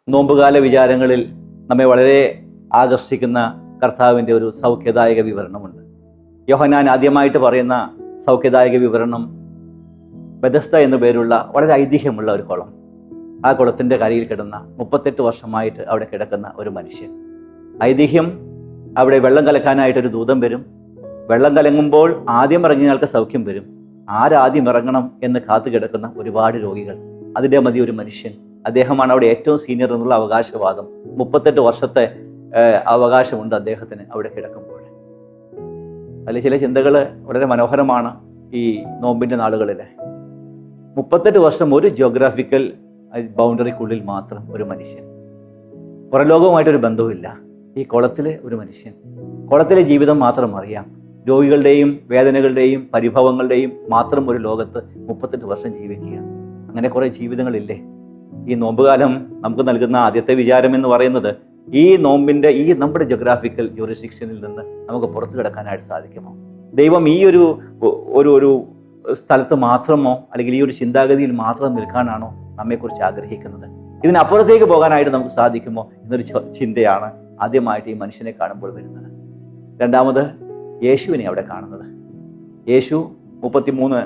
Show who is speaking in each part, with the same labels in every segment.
Speaker 1: നോമ്പുകാല വിചാരങ്ങളിൽ നമ്മെ വളരെ ആകർഷിക്കുന്ന കർത്താവിൻ്റെ ഒരു സൗഖ്യദായക വിവരണമുണ്ട്. യോഹന്നാൻ ആദ്യമായിട്ട് പറയുന്ന സൗഖ്യദായക വിവരണം ബെഥസ്ത എന്നു പേരുള്ള വളരെ ഐതിഹ്യമുള്ള ഒരു കുളം. ആ കുളത്തിൻ്റെ കരയിൽ കിടന്ന 38 വർഷമായിട്ട് അവിടെ കിടക്കുന്ന ഒരു മനുഷ്യൻ. ഐതിഹ്യം, അവിടെ വെള്ളം കലക്കാനായിട്ടൊരു ദൂതൻ വരും. വെള്ളം കലങ്ങുമ്പോൾ ആദ്യം ഇറങ്ങിയയാൾക്ക് സൗഖ്യം വരും. ആരാദ്യം ഇറങ്ങണം എന്ന് കാത്തു കിടക്കുന്ന ഒരുപാട് രോഗികൾ. അതിൻ്റെ മതി ഒരു മനുഷ്യൻ. അദ്ദേഹമാണ് അവിടെ ഏറ്റവും സീനിയർ എന്നുള്ള അവകാശവാദം. 38 വർഷത്തെ അവകാശമുണ്ട് അദ്ദേഹത്തിന് അവിടെ കിടക്കുമ്പോൾ. അതിൽ ചില ചിന്തകൾ വളരെ മനോഹരമാണ്. ഈ നോമ്പിൻ്റെ നാളുകളിൽ 38 വർഷം ഒരു ജിയോഗ്രാഫിക്കൽ ബൗണ്ടറിക്കുള്ളിൽ മാത്രം ഒരു മനുഷ്യൻ, പുറലോകവുമായിട്ടൊരു ബന്ധവുമില്ല. ഈ കുളത്തിലെ ഒരു മനുഷ്യൻ, കുളത്തിലെ ജീവിതം മാത്രം അറിയാം. രോഗികളുടെയും വേദനകളുടെയും പരിഭവങ്ങളുടെയും മാത്രം ഒരു ലോകത്ത് 38 വർഷം ജീവിക്കുക. അങ്ങനെ കുറേ ജീവിതങ്ങളില്ലേ? ഈ നോമ്പുകാലം നമുക്ക് നൽകുന്ന ആദ്യത്തെ വിചാരം എന്ന് പറയുന്നത്, ഈ നോമ്പിൻ്റെ ഈ നമ്മുടെ ജോഗ്രാഫിക്കൽ ജൂറിസ്ഡിക്ഷനിൽ നിന്ന് നമുക്ക് പുറത്തു കിടക്കാനായിട്ട് സാധിക്കുമോ? ദൈവം ഈ ഒരു സ്ഥലത്ത് മാത്രമോ അല്ലെങ്കിൽ ഈ ഒരു ചിന്താഗതിയിൽ മാത്രം നിൽക്കാനാണോ നമ്മെക്കുറിച്ച് ആഗ്രഹിക്കുന്നത്? ഇതിനപ്പുറത്തേക്ക് പോകാനായിട്ട് നമുക്ക് സാധിക്കുമോ എന്നൊരു ചിന്തയാണ് ആദ്യമായിട്ട് ഈ മനുഷ്യനെ കാണുമ്പോൾ വരുന്നത്. രണ്ടാമത്, യേശുവിനെ അവിടെ കാണുന്നത്. യേശു 33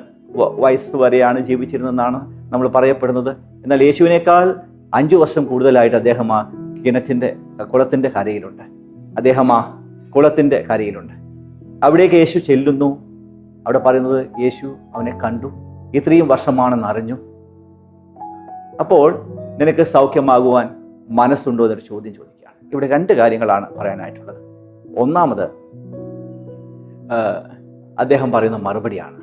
Speaker 1: വയസ്സ് വരെയാണ് ജീവിച്ചിരുന്നതെന്നാണ് നമ്മൾ പറയപ്പെടുന്നത്. എന്നാൽ യേശുവിനേക്കാൾ 5 വർഷം കൂടുതലായിട്ട് അദ്ദേഹം ആ കുളത്തിൻ്റെ കരയിലുണ്ട്. അദ്ദേഹം ആ കുളത്തിൻ്റെ കരയിലുണ്ട്. അവിടേക്ക് യേശു ചെല്ലുന്നു. അവിടെ പറയുന്നത് യേശു അവനെ കണ്ടു, ഇത്രയും വർഷമാണെന്ന് അറിഞ്ഞു. അപ്പോൾ നിനക്ക് സൗഖ്യമാകുവാൻ മനസ്സുണ്ടോ എന്നൊരു ചോദ്യം ചോദിക്കുകയാണ്. ഇവിടെ 2 കാര്യങ്ങളാണ് പറയാനായിട്ടുള്ളത്. ഒന്നാമത്, അദ്ദേഹം പറയുന്ന മറുപടിയാണ്.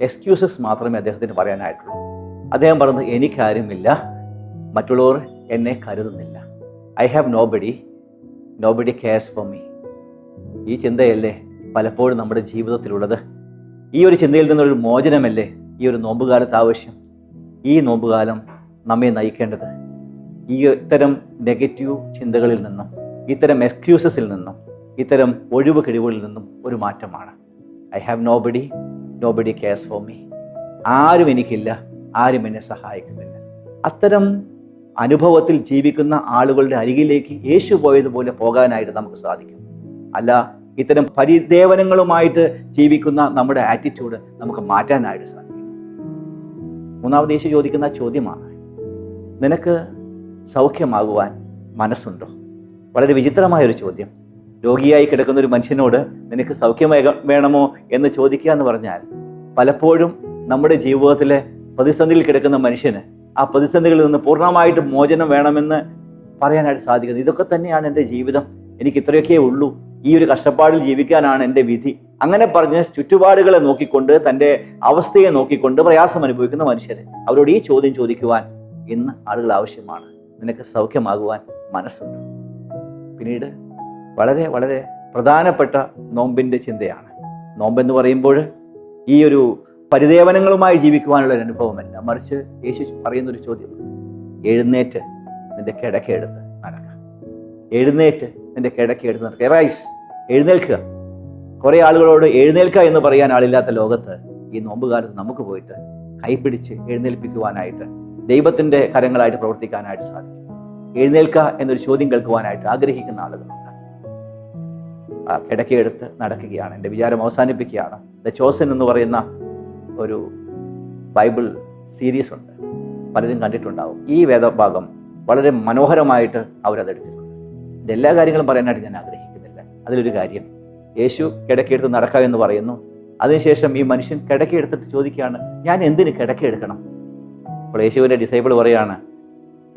Speaker 1: എക്സ്ക്യൂസസ് മാത്രമേ അദ്ദേഹത്തിന് പറയാനായിട്ടുള്ളൂ. അദ്ദേഹം പറയുന്നത്, എനിക്കാരുമില്ല, മറ്റുള്ളവർ എന്നെ കരുതുന്നില്ല. I have nobody CARES for me. ഈ ചിന്തയല്ലേ പലപ്പോഴും നമ്മുടെ ജീവിതത്തിലുള്ളത്? ഈ ഒരു ചിന്തയിൽ നിന്നൊരു മോചനമല്ലേ ഈ ഒരു നോമ്പുകാലത്ത് ആവശ്യം? ഈ നോമ്പുകാലം നമ്മെ നയിക്കേണ്ടത് ഈ ഇത്തരം നെഗറ്റീവ് ചിന്തകളിൽ നിന്നും, ഇത്തരം എക്സ്ക്യൂസസിൽ നിന്നും, ഇത്തരം ഒഴിവ് കിഴിവുകളിൽ നിന്നും ഒരു മാറ്റമാണ്. I have nobody CARES for me. ആരും എനിക്കില്ല, ആരും എന്നെ സഹായിക്കുന്നില്ല. അത്തരം അനുഭവത്തിൽ ജീവിക്കുന്ന ആളുകളുടെ അരികിലേക്ക് യേശു പോയതുപോലെ പോകാനായിട്ട് നമുക്ക് സാധിക്കും. അല്ല, ഇത്തരം പരിദേവനങ്ങളുമായിട്ട് ജീവിക്കുന്ന നമ്മുടെ ആറ്റിറ്റ്യൂഡ് നമുക്ക് മാറ്റാനായിട്ട് സാധിക്കും. മൂന്നാമത് യേശു ചോദിക്കുന്ന ചോദ്യമാണ്, നിനക്ക് സൗഖ്യമാകുവാൻ മനസ്സുണ്ടോ? വളരെ വിചിത്രമായൊരു ചോദ്യം. രോഗിയായി കിടക്കുന്ന ഒരു മനുഷ്യനോട് നിനക്ക് സൗഖ്യം വേണമോ എന്ന് ചോദിക്കുക എന്ന് പറഞ്ഞാൽ, പലപ്പോഴും നമ്മുടെ ജീവിതത്തിലെ പ്രതിസന്ധിയിൽ കിടക്കുന്ന മനുഷ്യന് ആ പ്രതിസന്ധികളിൽ നിന്ന് പൂർണ്ണമായിട്ട് മോചനം വേണമെന്ന് പറയാനായിട്ട് സാധിക്കുന്നത്. ഇതൊക്കെ തന്നെയാണ് എൻ്റെ ജീവിതം, എനിക്ക് ഇത്രയൊക്കെ ഉള്ളൂ, ഈ ഒരു കഷ്ടപ്പാടിൽ ജീവിക്കാനാണ് എൻ്റെ വിധി, അങ്ങനെ പറഞ്ഞ് ചുറ്റുപാടുകളെ നോക്കിക്കൊണ്ട്, തൻ്റെ അവസ്ഥയെ നോക്കിക്കൊണ്ട് പ്രയാസം അനുഭവിക്കുന്ന മനുഷ്യരെ, അവരോട് ഈ ചോദ്യം ചോദിക്കുവാൻ ഇന്ന് ആളുകൾ ആവശ്യമാണ്. നിനക്ക് സൗഖ്യമാകുവാൻ മനസ്സുണ്ട്. പിന്നീട് വളരെ വളരെ പ്രധാനപ്പെട്ട നോമ്പിൻ്റെ ചിന്തയാണ്. നോമ്പെന്ന് പറയുമ്പോൾ ഈ ഒരു പരിദേവനങ്ങളുമായി ജീവിക്കുവാനുള്ള ഒരു അനുഭവമല്ല, മറിച്ച് യേശു പറയുന്നൊരു ചോദ്യമുണ്ട്. എഴുന്നേറ്റ് നിന്റെ കിടക്കയെടുത്ത് നടക്കുക. എഴുന്നേറ്റ് നിന്റെ കിടക്കയെടുത്ത് നടക്കുക. റൈസ്, എഴുന്നേൽക്കുക. കുറേ ആളുകളോട് എഴുന്നേൽക്കുക എന്ന് പറയാൻ ആളില്ലാത്ത ലോകത്ത് ഈ നോമ്പുകാലത്ത് നമുക്ക് പോയിട്ട് കൈപിടിച്ച് എഴുന്നേൽപ്പിക്കുവാനായിട്ട്, ദൈവത്തിൻ്റെ കരങ്ങളായിട്ട് പ്രവർത്തിക്കാനായിട്ട് സാധിക്കും. എഴുന്നേൽക്കുക എന്നൊരു ചോദ്യം കേൾക്കുവാനായിട്ട് ആഗ്രഹിക്കുന്ന ആളുകളുണ്ട്. ആ കിടക്കയെടുത്ത് നടക്കുകയാണ്. എൻ്റെ വിചാരം അവസാനിപ്പിക്കുകയാണ്. ദ ചോസൻ എന്ന് പറയുന്ന ഒരു ബൈബിൾ സീരീസ് ഉണ്ട്, പലരും കണ്ടിട്ടുണ്ടാവും. ഈ വേദഭാഗം വളരെ മനോഹരമായിട്ട് അവരതെടുത്തിട്ടുണ്ട്. എൻ്റെ എല്ലാ കാര്യങ്ങളും പറയാനായിട്ട് ഞാൻ ആഗ്രഹിക്കുന്നില്ല. അതിലൊരു കാര്യം, യേശു കിടക്കയെടുത്ത് നടക്കുക എന്ന് പറയുന്നു. അതിനുശേഷം ഈ മനുഷ്യൻ കിടക്കയെടുത്തിട്ട് ചോദിക്കുകയാണ്, ഞാൻ എന്തിന് കിടക്കയെടുക്കണം? അപ്പോൾ യേശുവിൻ്റെ ഡിസൈബിൾ പറയാണ്,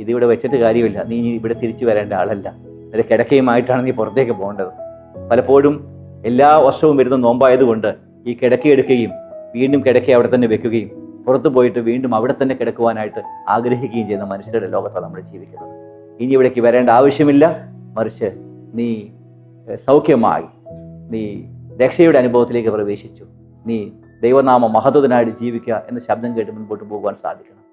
Speaker 1: ഇതിവിടെ വെച്ചിട്ട് കാര്യമില്ല, നീ ഇവിടെ തിരിച്ചു വരേണ്ട ആളല്ല, നിന്റെ കിടക്കയുമായിട്ടാണ് നീ പുറത്തേക്ക് പോകേണ്ടത്. പലപ്പോഴും എല്ലാ വർഷവും വരുന്ന നോമ്പായതുകൊണ്ട് ഈ കിടക്കയെടുക്കുകയും വീണ്ടും കിടക്ക അവിടെ തന്നെ വെക്കുകയും പുറത്തു പോയിട്ട് വീണ്ടും അവിടെ തന്നെ കിടക്കുവാനായിട്ട് ആഗ്രഹിക്കുകയും ചെയ്യുന്ന മനുഷ്യരുടെ ലോകത്താണ് നമ്മൾ ജീവിക്കുന്നത്. ഇനി ഇവിടേക്ക് വരേണ്ട ആവശ്യമില്ല, മറിച്ച് നീ സൗഖ്യമായി, നീ രക്ഷയുടെ അനുഭവത്തിലേക്ക് പ്രവേശിച്ചു, നീ ദൈവനാമ മഹത്വത്തിനായിട്ട് ജീവിക്കുക എന്ന ശബ്ദം കേട്ട് മുൻപോട്ട് പോകുവാൻ സാധിക്കണം.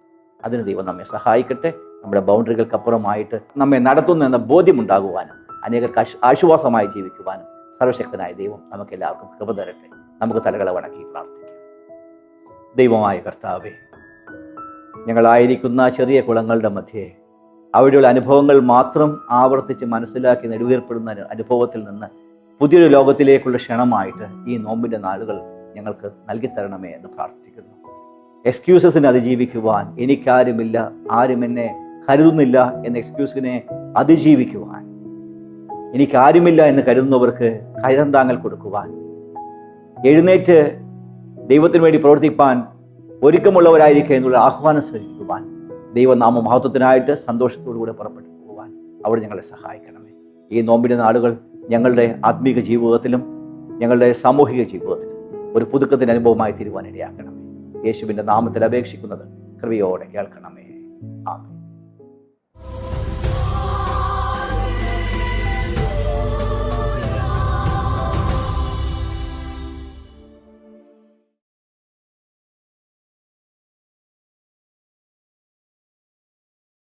Speaker 1: അതിന് ദൈവം നമ്മെ സഹായിക്കട്ടെ. നമ്മുടെ ബൗണ്ടറികൾക്കപ്പുറമായിട്ട് നമ്മെ നടത്തുന്നു എന്ന ബോധ്യമുണ്ടാകുവാനും, അനേകർക്ക് ആശ്വാസമായി ജീവിക്കുവാനും സർവശക്തനായ ദൈവം നമുക്ക് എല്ലാവർക്കും കൃപ തരട്ടെ. നമുക്ക് തലകളെ വണക്കി പ്രാർത്ഥിക്കാം. ദൈവമായ കർത്താവേ, ഞങ്ങളായിരിക്കുന്ന ചെറിയ കുളങ്ങളുടെ മധ്യേ അവിടെയുള്ള അനുഭവങ്ങൾ മാത്രം ആവർത്തിച്ച് മനസ്സിലാക്കി നെടുവേർപ്പെടുന്ന അനുഭവത്തിൽ നിന്ന് പുതിയൊരു ലോകത്തിലേക്കുള്ള ക്ഷണമായിട്ട് ഈ നോമ്പിൻ്റെ നാളുകൾ ഞങ്ങൾക്ക് നൽകിത്തരണമേ എന്ന് പ്രാർത്ഥിക്കുന്നു. എക്സ്ക്യൂസസിനെ അതിജീവിക്കുവാൻ, എനിക്കാരുമില്ല, ആരും എന്നെ കരുതുന്നില്ല എന്ന എക്സ്ക്യൂസിനെ അതിജീവിക്കുവാൻ, എനിക്കാരുമില്ല എന്ന് കരുതുന്നവർക്ക് കൈതാങ്ങൽ കൊടുക്കുവാൻ, എഴുന്നേറ്റ് ദൈവത്തിന് വേണ്ടി പ്രവർത്തിപ്പാൻ ഒരുക്കമുള്ളവരായിരിക്കുക എന്നുള്ള ആഹ്വാനം ശ്രമിക്കുവാൻ, ദൈവനാമ മഹത്വത്തിനായിട്ട് സന്തോഷത്തോടുകൂടെ പുറപ്പെട്ടു പോകുവാൻ അവിടെ ഞങ്ങളെ സഹായിക്കണമേ. ഈ നോമ്പിൻ്റെ നാളുകൾ ഞങ്ങളുടെ ആത്മീക ജീവിതത്തിലും ഞങ്ങളുടെ സാമൂഹിക ജീവിതത്തിലും ഒരു പുതുക്കത്തിൻ്റെ അനുഭവമായി തീരുവാൻ ഇടയാക്കണമേ. യേശുവിൻ്റെ നാമത്തിൽ അപേക്ഷിക്കുന്നത് കൃപയോടെ കേൾക്കണമേ. ആമേൻ.